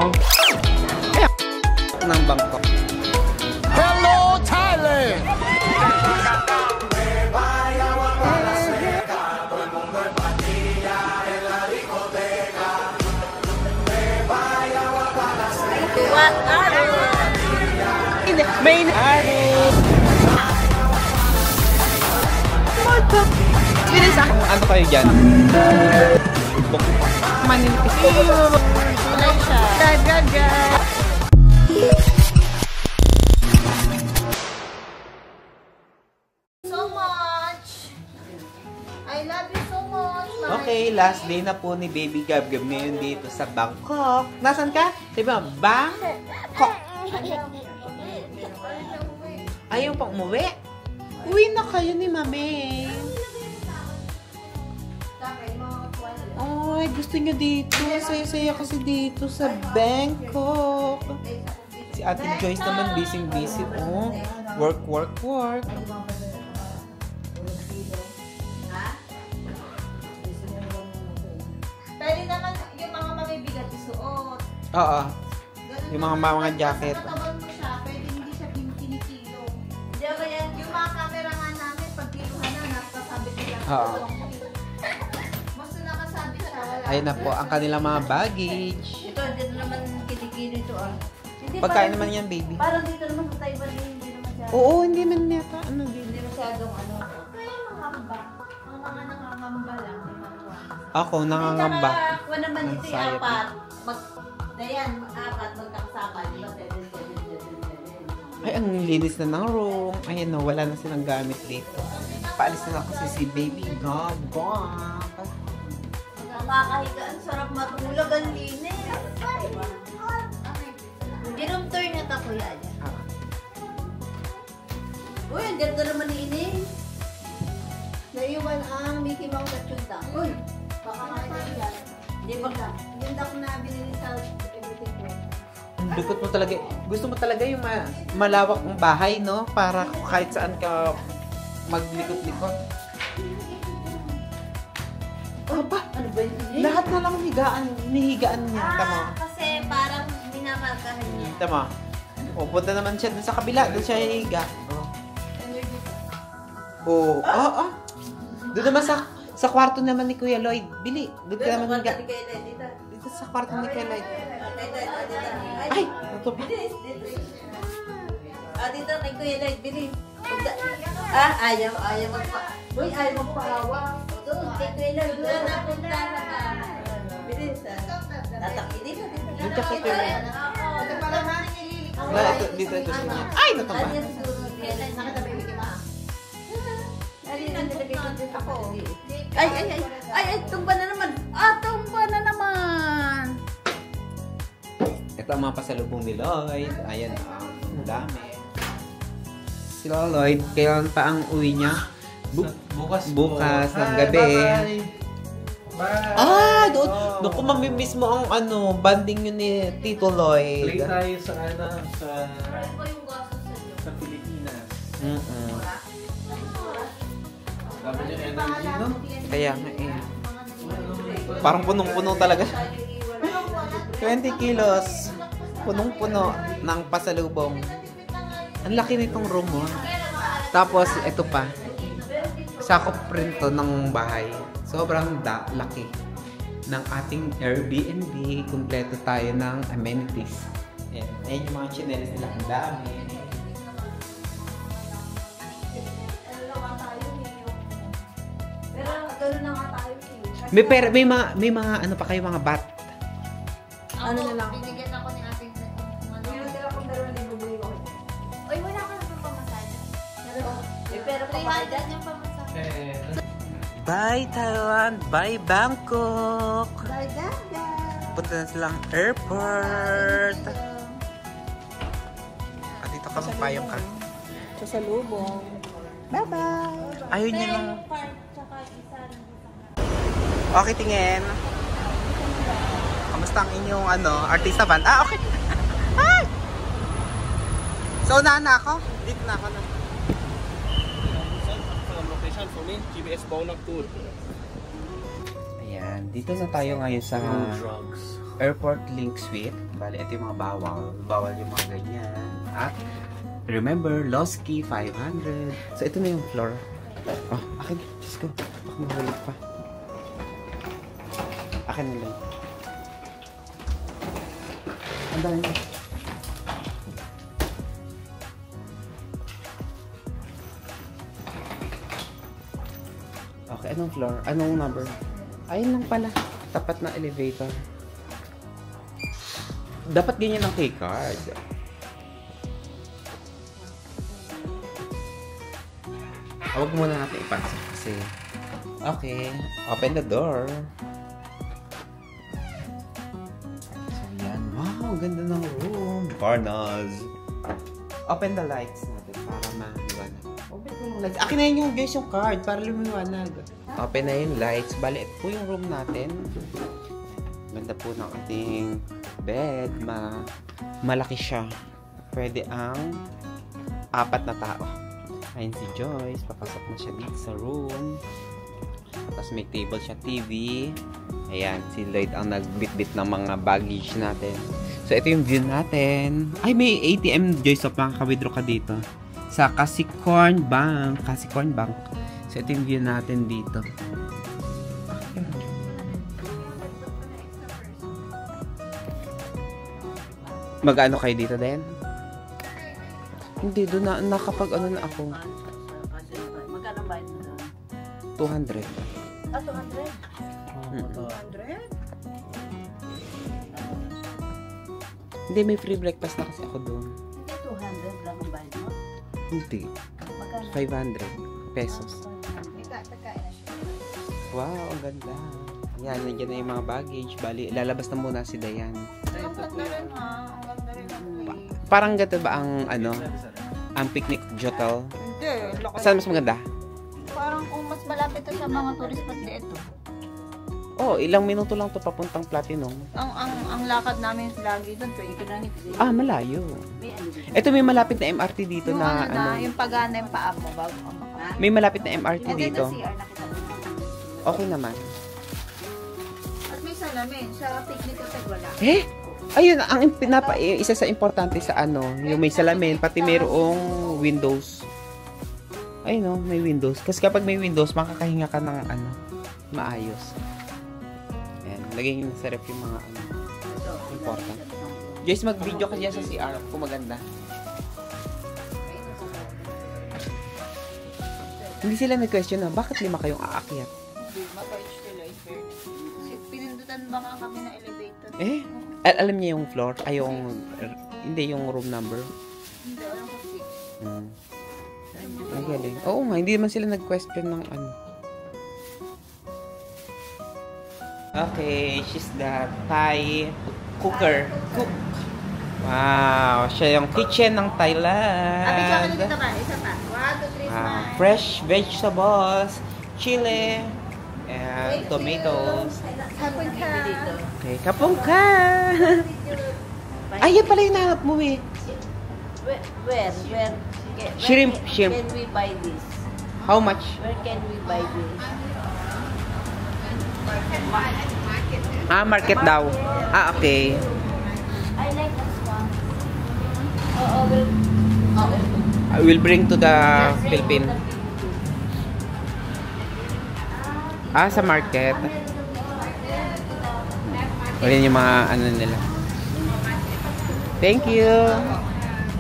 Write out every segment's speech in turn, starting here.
Ng Bangkok. Hello, Thailand! What are Main ano kayo dyan? Maninipis. So much. I love you so much. Okay, last day na po ni Baby Gab-Gab ngayon dito sa Bangkok. Nasaan ka? Diba? Bangkok. Ayaw pang umuwi? Uwi na kayo ni Mami. Ay, gusto niya dito. Saya-saya kasi dito sa Bangkok. Si Ate Joyce naman busy-busy. Oh, work, work, work. Pwede naman yung mga mamibigat isuot. Oo. Yung mga jacket. Katawan mo siya, pwede hindi siya kinikilo. Hindi ba yan? Yung mga camera nga namin, pag kiluhan na, napasabit nila. Oo. Basta nakasabi siya, wala. Ayun na po ang kanilang mga baggage. Ito, dito naman kilikilo ito ah. Hindi, Pagkain naman yan, baby. Parang dito naman sa Taiwan, hindi naman siya. Oo, hindi man yata. Ano, baby? Hindi masyadong ano. Kaya mangamba. Ang mga nangangamba lang. Ako, nangangamba. Kung naman ito yung Anxiety. apat. Ayan, apat magkakasama. Di ba? 7. Ay, ang linis na ng room. Ayan no, wala na silang gamit dito. Paalis na kasi si baby. God, God. Makakahiga. Ang sarap matulog. Ang linis. Room tour na ka, kuya. Uy, ang ganda naman ni Ini. Naiwan ang Mickey Mouse at Chunta. Uy, baka makikita yan. Hindi ba ka? Yung dak na binili sa everything ko. Ang dukot mo talaga. Gusto mo talaga yung malawak ng bahay, no? Para kahit saan ka maglikot-likot. Aba, Ano ba yun? lahat na lang nihigaan niya. Tama. Kasi parang minamarkahan niya. Tama. Pupunta naman siya dun sa kabila. Doon siya hihiga. Oo. Oo. Doon naman sa kwarto naman ni Kuya Lloyd. Bili. Doon ka naman higa. Dito sa kwarto ni Kuya Lloyd. Ay! Ito pa. Dito kay Kuya Lloyd, bili. Ayaw magpa... Uy, ayaw magpaawa. Doon, kay Kuya Lloyd. Doon na punta na ka. Bili. Tataki dito. Doon ka kay Kuya Lloyd. Ito pala na nililik. Dito sa inyo. Ay! Natama. Ay, tumba na naman. Tumba na naman. Ito ang mga pasalubong ni Lloyd. Ayan. Ang dami. Si Lloyd, kailan pa ang uwi niya? Bukas ng gabi. Bye! Doon ko mamimiss mo ang banding yun ni Tito Lloyd. Play tayo sa sa Pilipinas. Dapat yung energy, no? Kaya nga eh. Parang punong-puno talaga. 20 kilos. Punong-puno ng pasalubong. Ang laki nitong room mo. Tapos, ito pa. Sakop rin to ng bahay. Sobrang laki ng ating Airbnb. Kumpleto tayo ng amenities. Ayan yung mga chinelas nila. Ang dami. Pero gano'n na nga tayo. May mga ano pa kayo, mga bat. Ano na lang? Binigyan ako ni ating binigyan akong 2,000 bumili ko. Uy, wala ka na pang pamasahe. Pero pa ba dyan yung pamasahe? Bye Thailand! Bye Bangkok! Bye, Gaga! Punta na silang airport. Dito ka magpayong ka. Sasalubong. Bye-bye! Ayun niya lang. Okay, tingin. Kamusta ang inyong artista band? Okay. Hi! So, unahan na ako? Dito na ako na. Location for me, GBS Bonang Tour. Ayan, dito na tayo ngayon sa Drugs. Airport Link Suite. Bali, ito yung mga bawal. Bawal yung mga ganyan. At, remember, lost key 500. So, ito na yung floor. Oh, akin. Diyos ko. Baka mahulog pa. Akin na lang. Ang dami. Okay, anong floor? Anong number? Ayun lang pala. Tapat na elevator. Dapat ganyan ang keycard. Huwag muna natin ipasok kasi. Okay. Open the door. So, yan. Wow, ganda ng room. Farnaz. Open the lights natin para maliwanag. Open ko yung lights. Akin na yun yung guys yung card para lumiwanag. Open na yung lights. Bali, ito po yung room natin. Ganda po ng ating bed. Malaki siya. Pwede ang 4 na tao. Ayun si Joyce. Papasok na siya dito sa room. Tapos may table siya, TV. Ayan, si Lloyd ang nagbitbit ng mga baggage natin. So, ito yung view natin. Ay, may ATM, Joyce. So, makaka-withdraw ka dito. Sa Kasikorn Bank. Kasikorn Bank. So, ito yung view natin dito. Mag-ano kayo dito din? Hindi, doon na nakapag ano na ako. Magkano bayad mo doon? 200. Ah, 200? 200? Hindi, may free breakfast na kasi ako doon. Hindi, 200 lang ang bayad mo? Hindi. Magkano? 500 pesos. Wow, ang ganda. Yan, nandiyan na yung mga baggage. Bali, lalabas na muna si Dayan. Ang ganda rin ha. Ang ganda rin ang Parang ganda ba ang ano? Ang picnic hotel? Hindi. Saan mas maganda? Parang kung mas malapit to sa mga tourist spot dito. Oh, ilang minuto lang to papuntang Platinum. Ang lakad namin lagi doon, 20 kilometers. Ah, malayo. May ano dito? Ito may malapit na MRT dito Yung na ano na, yung pagana yung paa mo bago ka maka. May malapit na MRT dito. CR nakita mo. Okay naman. At may salamin. Sa picnic hotel wala. Eh? Ayun, ang isa sa importante sa ano, yung may salamin, pati mayroong windows. Ayun no, may windows. Kasi kapag may windows, makakahinga ka ng ano, maayos. Ayan, lagay nyo sa ref yung mga ano, important. Joyce, mag-video ka dyan sa CR kung maganda. Hindi sila nag-question na, bakit 5 kayong aakyat? Hindi, mapait sila. Pinundutan ba nga kami na elevator? Eh? Alam niya yung floor? Ay, hindi yung room number? Hindi, alam ko 6. Ang galing. Oo nga, hindi naman sila nag-question ng ano. Okay, she's the Thai cooker. Cook. Wow, siya yung kitchen ng Thailand. Abi, ka dito ba? Isa pa. 1, 2, 3, smile. Fresh vegetables, chili, and tomatoes. Hapon ka. Okay, kapong ka. Ay, yan pala yung nahanap mo eh. Where? Shrimp. Can we buy this? How much? Where can we buy this? Ah, market daw. Ah, okay. I like this one. Oh, I will bring to the Philippines. Ah, sa market. Ayan yung mga ano nila. Thank you.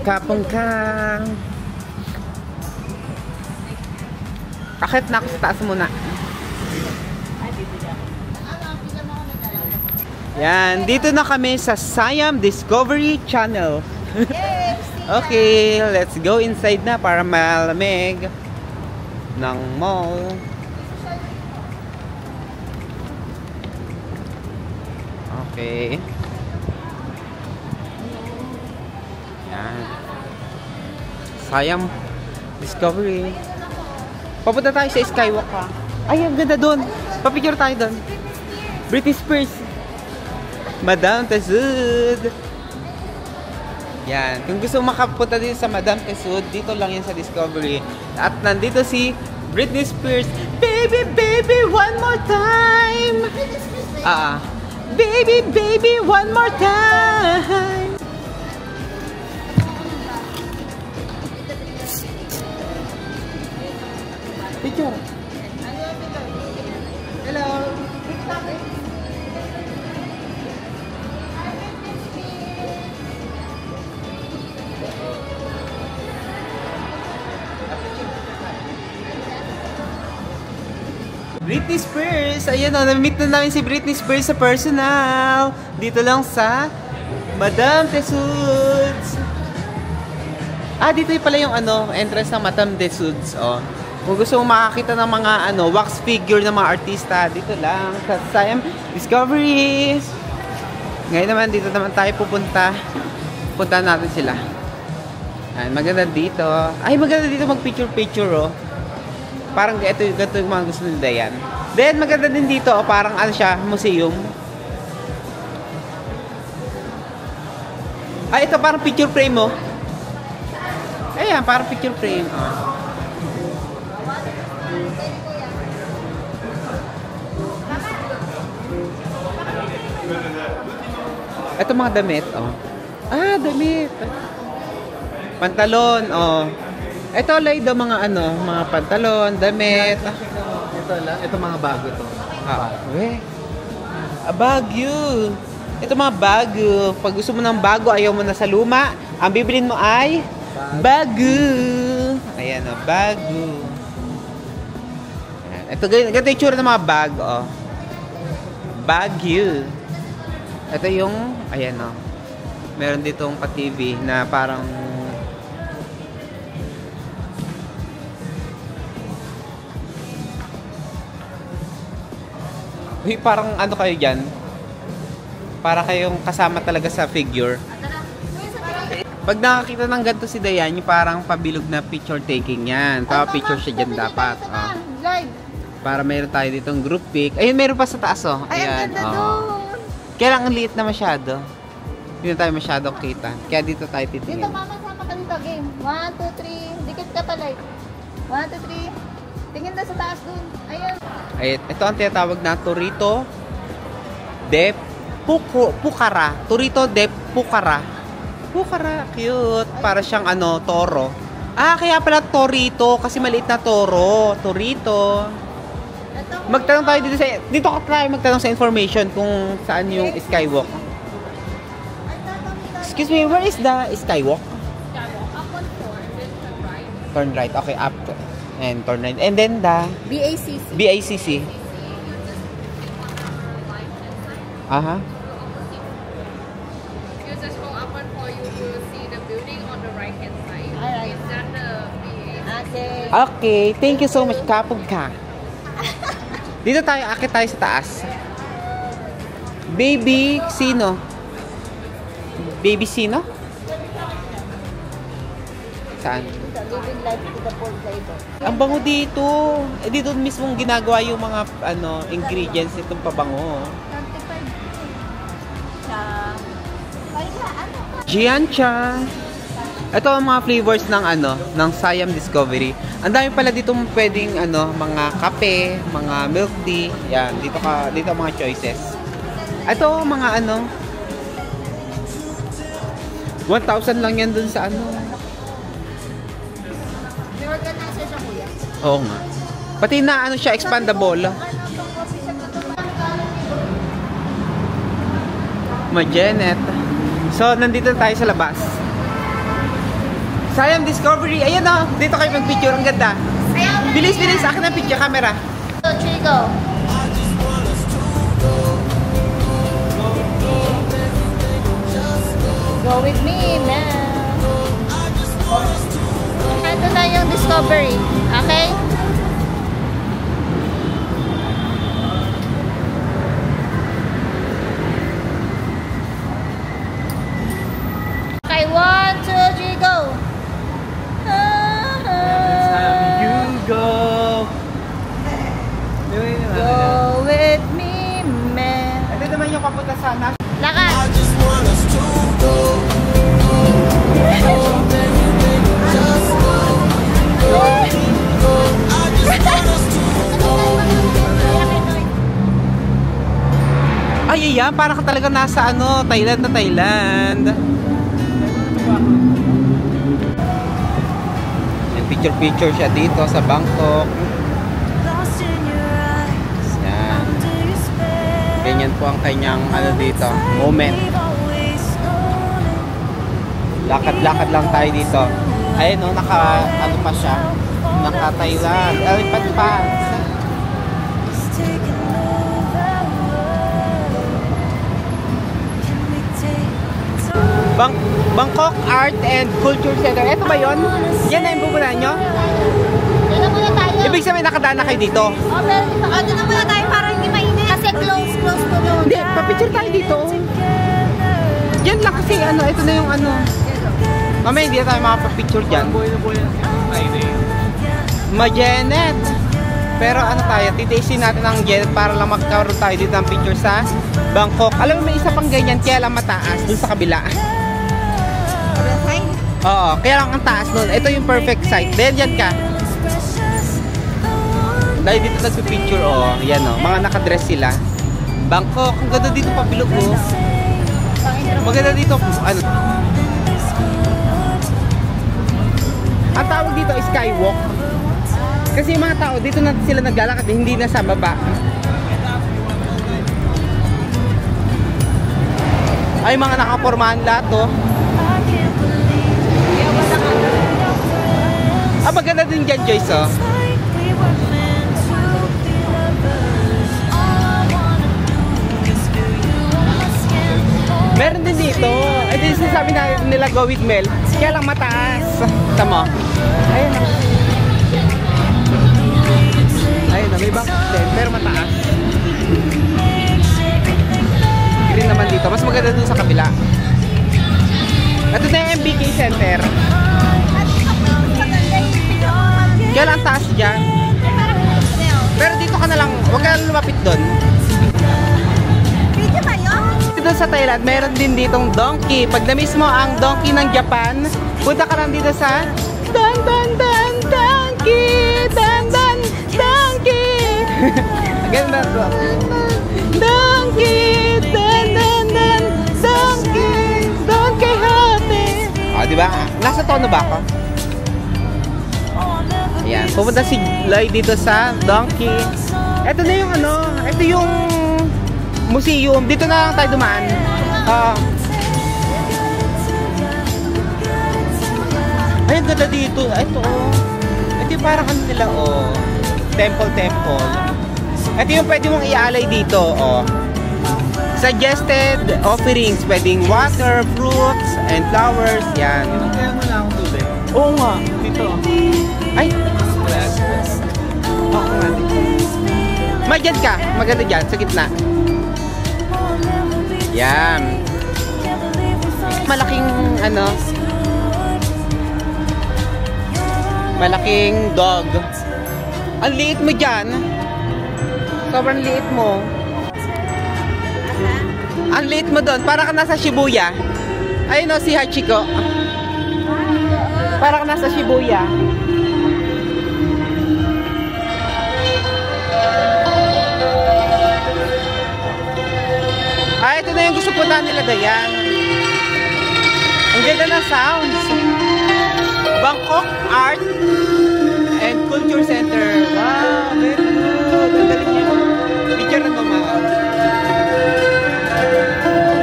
Kapong kang. Akit na ako sa taas muna. Yan, dito na kami sa Siam Discovery Channel. Okay, let's go inside na para malamig ng mall. Okay. Yan. Siam Discovery. Papunta tayo sa Skywalk ha. Ay, ang ganda doon. Papicture tayo doon. Britney Spears. Madame Tussauds. Yan. Kung gusto makapunta din sa Madame Tussauds, dito lang yan sa Discovery. At nandito si Britney Spears. Baby, baby, one more time. Baby, baby, one more time. Picture. Hello. Britney Spears! Ayan o, na-meet na namin si Britney Spears sa personal. Dito lang sa Madame Tussauds. Ah, dito pala yung entrance ng Madame Tussauds. Oh. Kung gusto mong makakita ng mga wax figure ng mga artista, dito lang sa Siam Discoveries. Ngayon naman, dito naman tayo pupunta. Puntahan natin sila. Ayan, maganda dito. Ay, maganda dito mag-picture-picture, oh. Parang ito yung mga gusto nila yan. Then, maganda din dito, oh, parang siya, museum. Ay, ito parang picture frame, oh. Ayan, parang picture frame, oh. Ito mga damit, oh. Ah, damit. Pantalon, oh. Ito lay daw mga mga pantalon, damit. Ito lang, ito mga bago to. Bago. Ito mga bago. Pag gusto mo ng bago, ayaw mo na sa luma, ang bibilin mo ay bago. Ayan o, bago. Ayan. Ito ganito yung tsura ng mga bag, oh. Bago. Ito yung, ayan o. Meron ditong pa-TV na parang uy, parang kayo dyan? Para kayong kasama talaga sa figure. Pag nakakita ng ganito si Dayan, yung parang pabilog na picture taking yan. Pa-picture siya dyan dapat. Oh. Para mayroon tayo ditong group pic. Ayun, mayroon pa sa taas, oh. Ayan, oh. Kaya lang ang liit na masyado. Hindi na tayo masyadong kita. Kaya dito tayo titingin. Dito, mama, sama ka dito. Game. 1, 2, 3. Dikit ka talay. 1, 2, 3. Tingin na sa taas dun. Ayun. Ay, ito ang tinatawag na Torito de Pucara. Torito de Pucara. Pucara, cute. Para siyang toro. Ah, kaya pala Torito kasi maliit na toro. Torito. Magtanong tayo dito tayo magtanong sa information kung saan yung skywalk. Excuse me, where is the skywalk? Turn right. Okay, up. And turn right. And then the BACC. BACC. Aha. You just go up and for you to see the building on the right hand side. Alright. Is that the BACC? Okay. Okay, thank you so much, kapog ka. Dito tayo, akit tayo sa taas. Baby, sino? Baby, sino? Saan? Living life to the full flavor. Ang bango dito. Eh, dito mismong ginagawa yung mga ingredients nitong pabango. 25. Sa... Kaya, Giancha. Ito ang mga flavors ng ng Siam Discovery. Ang dami pala dito pwedeng mga kape, mga milk tea. Yan, dito mga choices. Ito mga 1,000 lang yan dun sa may organizer siya, kuya. Oo nga. Pati na siya expandable. Magenet. So, nandito tayo sa labas. Siam Discovery. Ayan o. Dito kayo mag-picture. Ang ganda. Bilis, bilis. Akin ang picture camera. So, Chico. Go with me now. Ito na yung Discovery. Okay? Okay, 1, 2, 3, go! You go. Go with me, man. Ito naman yung papunta sa Lakad! Ay, ayan. Parang ka talaga nasa ano, Thailand na Thailand. Yan, picture-picture siya dito sa Bangkok. Yan. Ganyan po ang kanyang ano dito, moment. Lakad-lakad lang tayo dito. Ayun, no, ano pa siya. Naka-Thailand. Elephant pants. Bangkok Art and Culture Center. Ito ba yun? Yan na yung pupuntahan nyo? Dito muna tayo. Ibig sabihin nakadaan na kayo dito? Oh, pero dito na muna tayo para hindi mainit. Kasi close to doon. Hindi, papicture tayo dito. Yan lang kasi ano, ito na yung ano. Mamaya hindi na tayo makapapicture dyan. Ma-Janet. Pero ano tayo, titaisin natin ang Janet para lang magkaroon tayo dito ng picture sa Bangkok. Alam mo, may isa pang ganyan, kaya lang mataas dun sa kabila. Oo, kaya lang ang taas nun. Ito yung perfect site. Then dyan ka. Dahil dito nagpipicture, oh. Yan, oh. Mga nakadress sila. Bangkok, ang ganda dito pabilog, oh. Maganda dito, ano. Ang tawag dito is skywalk. Kasi yung mga tao, dito na sila naglalakad, hindi na sa baba. Ay, mga nakapormahan lahat, oh. Ah, maganda din dyan, Joyce, oh. Meron din dito. Ito yung sinasabi nila go with Mel. Kaya lang mataas. Tama. Ayun, oh. Ayun na, may bangkok din, pero mataas. Green naman dito. Mas maganda dun sa kabila. Ito na yung MBK Center. Kaya lang taas dyan. Pero dito ka na lang, huwag ka lumapit dun. Dito sa Thailand, meron din ditong donkey. Pag na-miss mo ang donkey ng Japan, punta ka lang dito sa Dan Dan Dan Donkey! Dan Dan Donkey! Ganda to. Donkey! Dan Dan Dan Donkey! Donkey Hote! O, diba? Nasa tono ba ako? Ayan. Pupunta si Lloyd dito sa donkey. Ito na yung ano, ito yung museum. Dito na lang tayo dumaan. Ay, ang ganda dito. Ito, oh. Ito yung parang ano nila, oh. Temple. Ito yung pwede mong ialay dito, oh. Suggested offerings. Pwedeng water, fruits, and flowers. Yan. Kaya mo na akong tubig. Oo nga. Dito. Ay! Oo nga. Madyan ka. Maganda dyan, sa gitna. Yan. Malaking ano, malaking dog. Ang liit mo dyan. Sobrang liit mo. Ang liit mo doon. Para ka nasa Shibuya. Ayun o, si Hachiko. Para ka nasa Shibuya. Ah, ito na yung gusto po nila, Dayan. Ang ganda na sounds. Bangkok Art and Culture Center. Wow, very good. Ang galing niyo. Picture na ito, mga.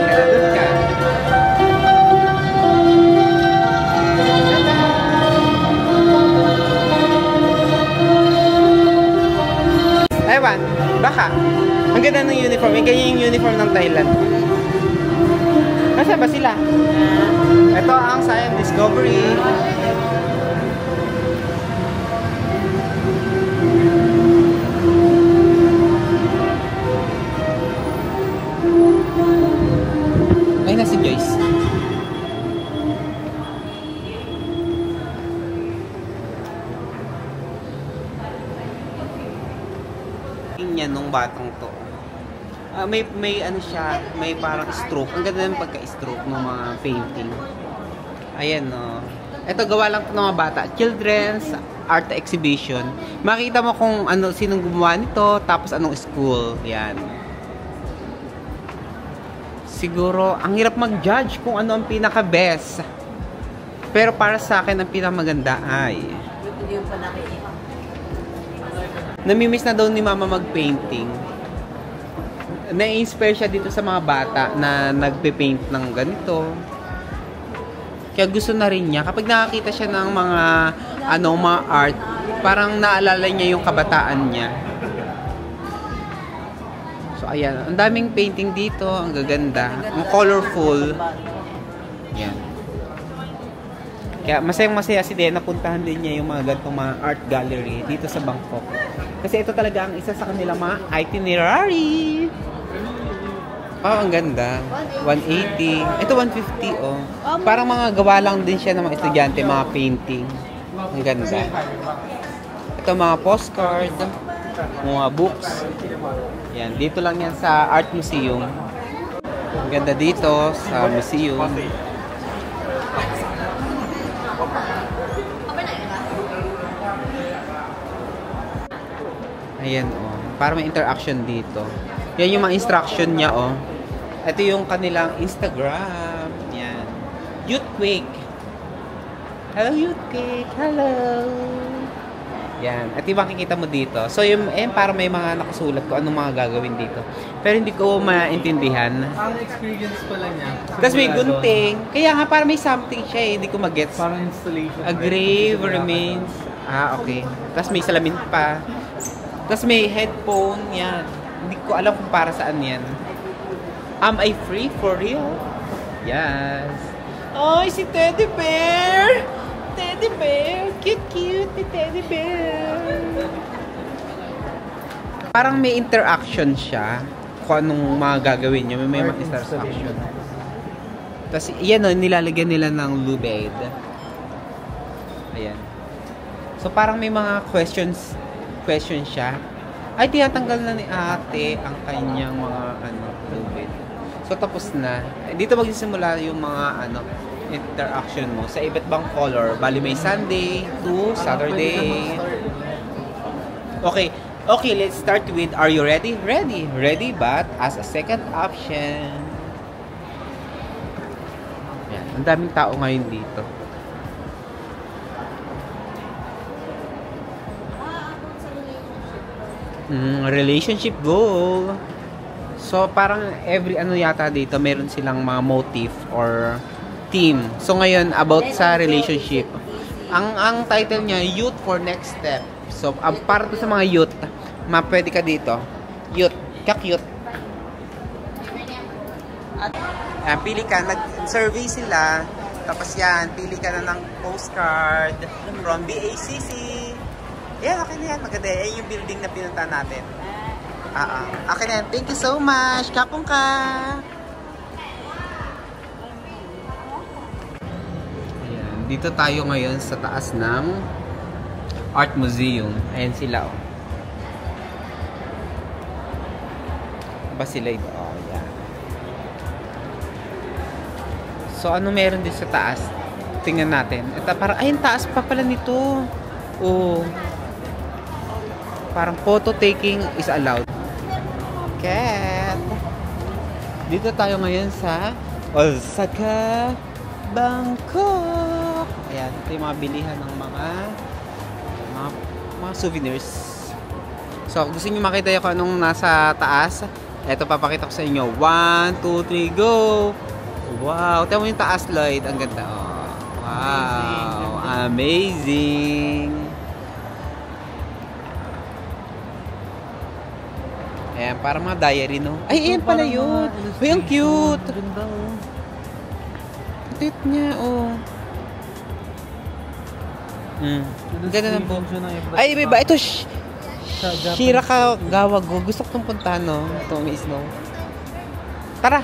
Kaya doon ka. Ewan, baka. Ang ganda ng uniform. Yung ganyan yung uniform ng Thailand. Nasaan ba sila? Ito ang Siam Discovery. Ay, na si Joyce. Yan nung batang to. May ano siya, may parang stroke. Ang ganda ng pagka-stroke ng mga painting. Ayan, no. Ito gawa lang ng mga bata. Children's Art Exhibition. Makita mo kung ano, sinong gumawa nito, tapos anong school. Yan. siguro, ang hirap mag-judge kung ano ang pinaka-best. Pero para sa akin, ang pinakamaganda ay Hindi yung panakita. namimiss na daw ni Mama mag-painting. Na-inspire siya dito sa mga bata na nagpe-paint ng ganito. Kaya gusto na rin niya. Kapag nakakita siya ng mga mga art, parang naalala niya yung kabataan niya. So ayan, ang daming painting dito, ang gaganda, ang colorful. Yan. Kaya masayang-masaya si Dea, napuntahan din niya yung mga ganitong mga art gallery dito sa Bangkok. Kasi ito talaga ang isa sa kanilang mga itinerary. Oh, ang ganda. 180. Ito 150, oh. Parang mga gawa lang din siya ng mga estudyante, mga painting. Ang ganda. Ito mga postcard, mga books. Yan, dito lang yan sa Art Museum. Ang ganda dito sa museum. Ayan, oh. Para may interaction dito. Yan yung mga instruction niya, oh. Ito yung kanilang Instagram. Yan. Youthquake. Hello, Youthquake. Hello. Yan. At yung makikita mo dito. So, yung, para may mga nakasulat ko anong mga gagawin dito. Pero hindi ko maintindihan. Ang experience pala niya. Tapos may gunting. Kaya nga, para may something siya eh. Hindi ko magets. Parang installation. A grave remains. Ah, okay. Tapos may salamin pa. Tapos may headphone. Yan. Hindi ko alam kung para saan yan. Am I free for real? Yes. Ay, si Teddy Bear! Teddy Bear! Cute ni Teddy Bear! Parang may interaction siya kung anong mga gagawin niya. May mga interaction. Tapos, yan o, nilalagyan nila ng lubid. Ayan. So, parang may mga questions siya. Ay, tinatanggal na ni ate ang kanyang mga lubid. So, tapos na. Dito magsisimula yung mga interaction mo sa iba't bang color. Bali, may Sunday to Saturday. Okay, let's start with, are you ready? Ready, but as a second option. Yan. Ang daming tao ngayon dito. Relationship goal. So, parang every yata dito, meron silang mga motif or theme. So, ngayon, about sa relationship. Ang title niya, Youth for Next Step. So, para to sa mga youth, pwede ka dito. Youth. Ka-cute. Pili ka. Nag-survey sila. Tapos yan, pili ka na ng postcard from BACC. Yan, okay na yan. Maganda. Yan yung building na pinunta natin. Okay na yan. Thank you so much. Kapong ka. Ayan. Dito tayo ngayon sa taas ng Art Museum. Ayan sila, oh. Ba sila ito? Oh, yan. So, ano meron din sa taas? Tingnan natin. Ito, parang, ayun, taas pa pala nito. Oh. Parang photo taking is allowed. Cat. Dito tayo ngayon sa Osaka, Bangkok. Ayan, ito yung mga bilihan ng mga souvenirs. So, gusto niyo makita yung anong nasa taas? Ito, papakita ko sa inyo. 1, 2, 3, go! Wow! Tignan mo yung taas, Lloyd. Ang ganda. Oh. Wow! Amazing! Ayan, parang mga diary, no? Ay, ayan pala yun. Uy, ang cute. Ganda, oh. Cute niya, oh. Ang ganda ng book. Ay, iba. Ito, Shirakawa Go. Gusto ko itong puntahan, no? Ito, may snow. Tara.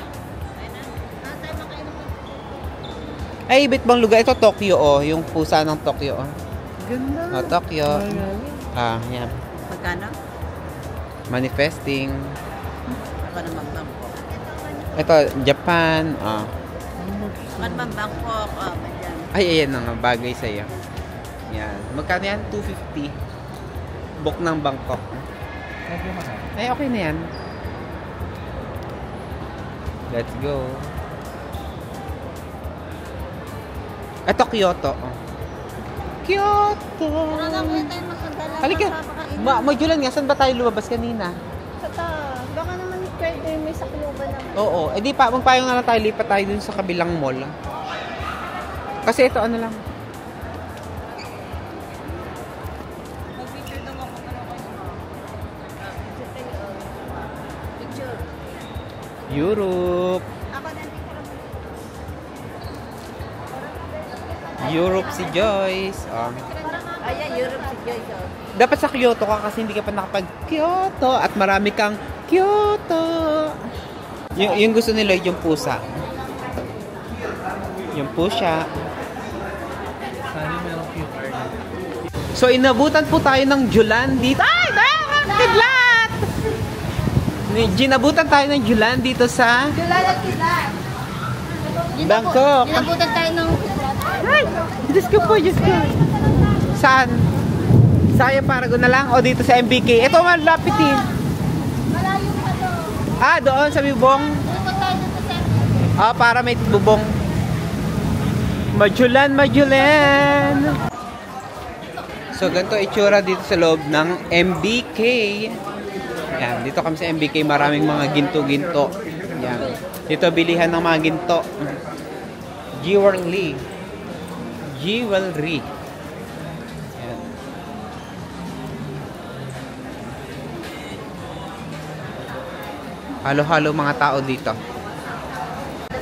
Ay, iba't bang lugar. Ito, Tokyo, oh. Yung pusa ng Tokyo, oh. Ganda. Oh, Tokyo. Yan. Magkano? Manifesting. Ako naman Bangkok. Ito, Japan. Ako naman Bangkok. Madyan. Ay, ayan na nga. Bagay sa'yo. Yan. Magkano yan? 250. Book ng Bangkok. Ay, okay na yan. Let's go. Ito, Kyoto. Kyoto. Tara na, kuya tayo makagala. Halika. Majulan nga. Saan ba tayo lumabas kanina? Sa taas. Baka naman pwede may sakluban naman. Oo. Eh di pa, magpayong na lang tayo. Lipat tayo dun sa kabilang mall. Kasi ito, ano lang. Mag-picture daw ako. Picture. Europe. Ako na picture. Europe si Joyce. Ayan, Europe si Joyce. Dapat sa Kyoto ka kasi hindi ka pa nakapag-Kyoto at marami kang Kyoto. Yung gusto ni Lloyd, yung pusa. Yung pusa. Sana merong QR na. So, inabutan po tayo ng Julan dito. Ay! Kidlat! Ginabutan tayo ng Julan dito sa Julan at Kidlat. Bangkok. Ginabutan tayo ng... Ay! Diyos ko po, Diyos ko. Saan? Sa Aya Paragon na lang o dito sa MBK? Ito man, lapit eh. Malayo pa to. Ah, doon sa bubong. Ginabutan tayo dito sa... Ah, para may bubong. Majulan, majulan. So, ganito itsura dito sa loob ng MBK. Yan, dito kami sa MBK. Maraming mga ginto-ginto. Yan. Dito bilihan ng mga ginto. Jewelry. Jewelry. Yan. Halo-halo mga tao dito.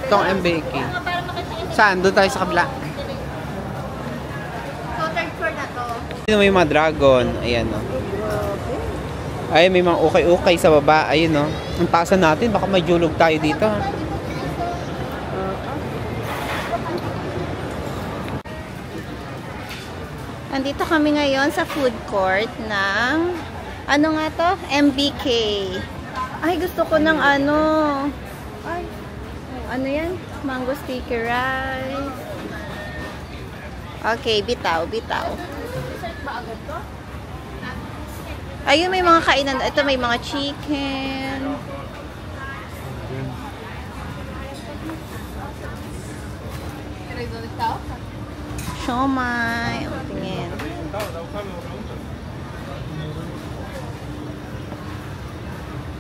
Itong MBK. Para makita kayo. Saan? Doon tayo sa kabila. So, third floor na to. Dito may mga dragon. Ayan o. Ay, may mga ukay-ukay sa baba. Ayun o. Ang taasan natin. Baka may julog tayo dito. Andito kami ngayon sa food court ng ano nga to? MBK. Ay, gusto ko ng ano. Ay, ano yan? Mango sticky rice. Okay, bitaw, bitaw. Ayun, may mga kainan. Ito, may mga chicken. Siomai. Ang tingin.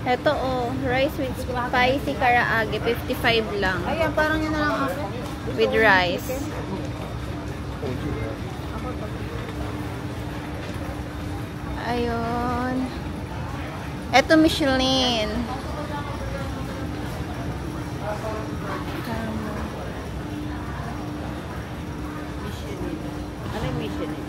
Ito rice with spicy karaage, 55 lang. Ayan, parang yun na lang ako. With rice. Ayun. Ito Michelin. Ano yung mission eh?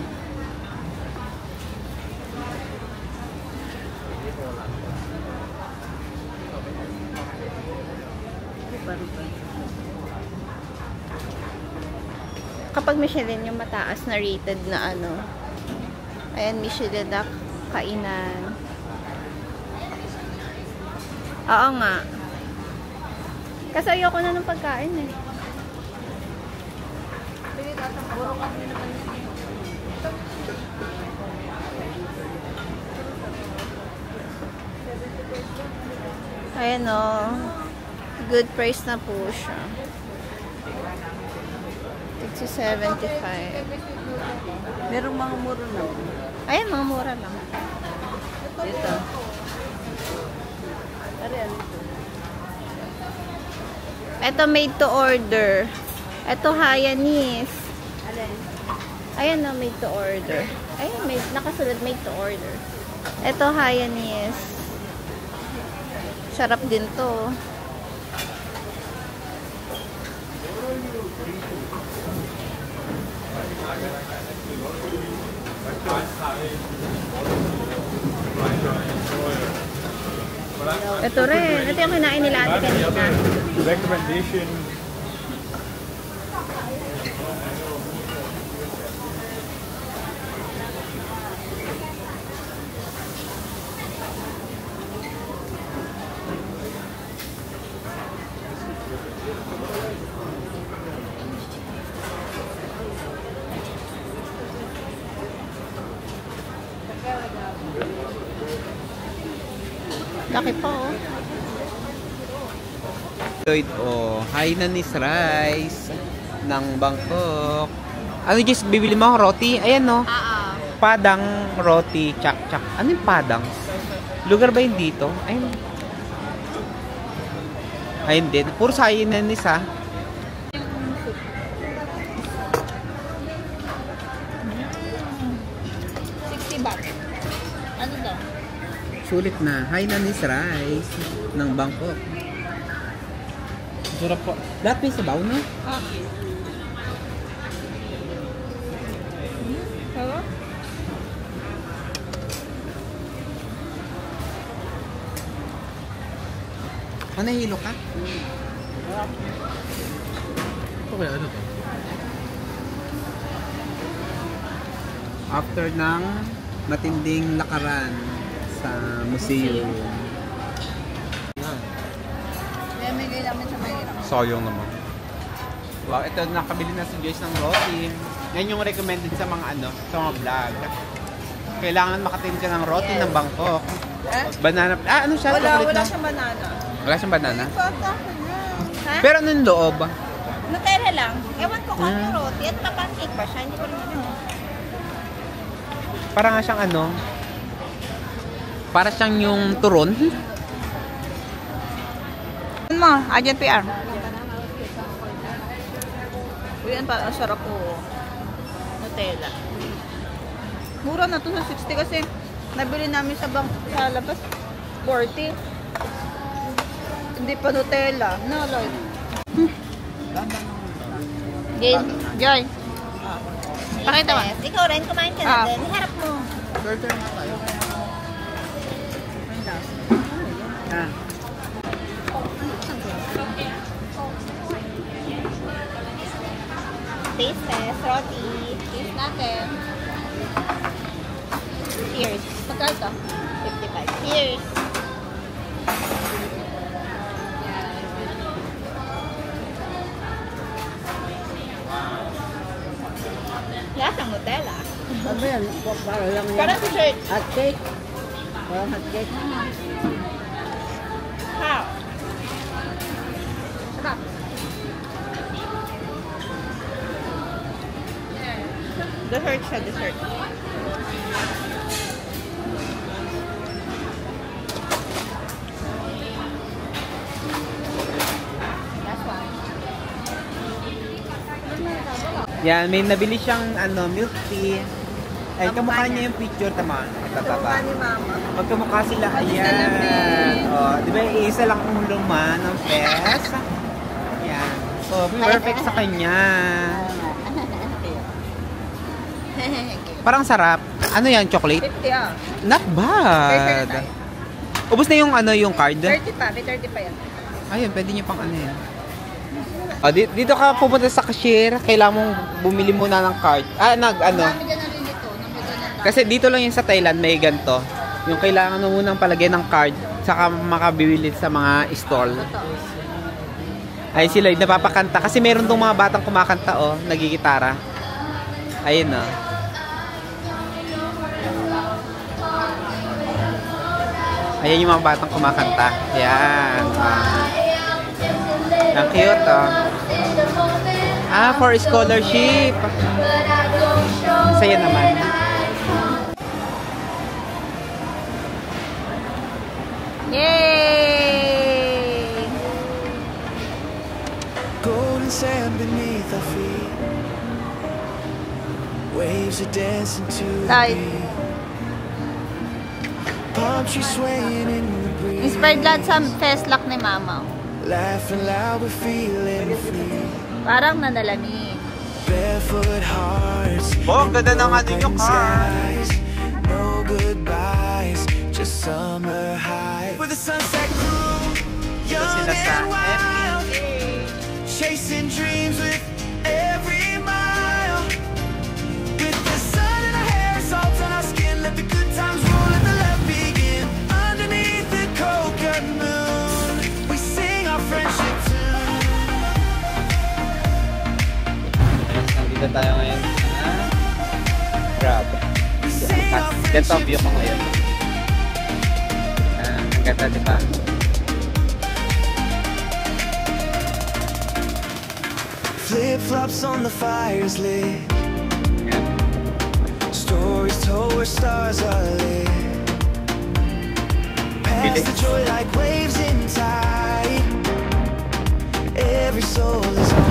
Kapag Michelin yung mataas na rated na ano. Ayan, Michelin na kainan. Oo nga. Kasi ayoko na ng pagkain eh. Ayan o. Good price na po siya. 675. Merong mga muro na. Ayan, mga mura lang. Ito. Ano yan? Ito made to order. Ito Hayanese. Alin? Ayan na, made to order. Ayan, nakasulad made to order. Ito Hayanese. Sarap din to. Ito rin. Ito yung kinain nila ate kanina. Recommendation. Laki pa oh. Lloyd, oh, Hainanese rice ng Bangkok. Ano just bibili mo? Roti? Ayan, no? Padang roti, chak-chak. Ano yung padang? Lugar ba yun dito? Ayun. Ayun din. Puro sa Hainanese, ha? Ano daw? Sulit na. Hainanese rice ng Bangkok. Sarap po. Lahat may sabaw, no? Sarap? Nahilo ka? Okay, ano to? After ng matinding lakaran sa museum. Mamigay namin sa mahirap. Sayang naman. Wow, ito nakabili na si Joyce ng roti. Yan yung recommended sa mga sa mga vlog. Kailangan makatin ka ng roti ng Bangkok. Banana. Ano siya? Chocolate Wala na? siyang banana. Wala siyang banana? Ha? Pero ano yung loob? Nutella lang. Ewan ko kung yung roti at papancake pa siya. Hindi ko rin alam. Para nga siyang para siyang yung turon. Ano mo? Agent PR. Uy, ang sarap po. Nutella. Mura na to sa 60 kasi nabili namin sa labas 40. Hindi pa Nutella. No, Lloyd. Joy. Pakita mo. Ikaw rin, kumain ka na din. Harap mo. Taste test, roti. Taste natin. Cheers. Magkano to? 55. Cheers. Lasang Nutella. Ano yan? Para lang yan. Parang dessert. Hot cake. Parang hot cake. How? Sarap. Dessert siya, dessert. Last one. Yan, may nabili siyang milk tea. Ay, kamukha niya yung picture, tama. Matababa. Ni Mama. Magkamukha sila. Ayan. Oh, di ba, isa lang ang luma ng fest. Yan. So, perfect sa kanya. Parang sarap. Ano yan, chocolate? 50 ah. Not bad. Ubus na yung card. 30 pa, may 30 pa yan. Ayun, pwede niyo pang yan. Oh, dito ka pupunta sa cashier, kailangan mong bumili muna ng card. Dami dyan na rin ito. Kasi dito lang yung sa Thailand may ganito. Yung kailangan mo munang palagay ng card, saka makabili sa mga stall. Ay, si Lloyd napapakanta. Kasi meron tong mga batang kumakanta, oh, nagigitara. Ayun, oh. Ayan yung mga batang kumakanta. Ayan. Ang cute, oh. For scholarship. Saya naman. Yay! Golden sand beneath our feet. Waves are dancing to the Tay. beat. Palm trees swaying in the breeze. Inspired lahat sa Festlock ni Mama. Laughing loud, we're feeling free. Parang nanalamig. Barefoot hearts. Oh, ganda ng yung car. Skies. No goodbyes, just summer high. With the sunset crew, young Sila sa and wild, chasing dreams with every mile. With the sun in our hair, salt on our skin, let the good times roll, let the love begin. Underneath the coconut moon, we sing our friendship tune. Nandito tayo ngayon sa Grab. Ganito view ko ngayon. Ang ganda, diba? flip-flops on the fires lit. Stories told where stars are lit. Pass the joy like waves in tide. Every soul is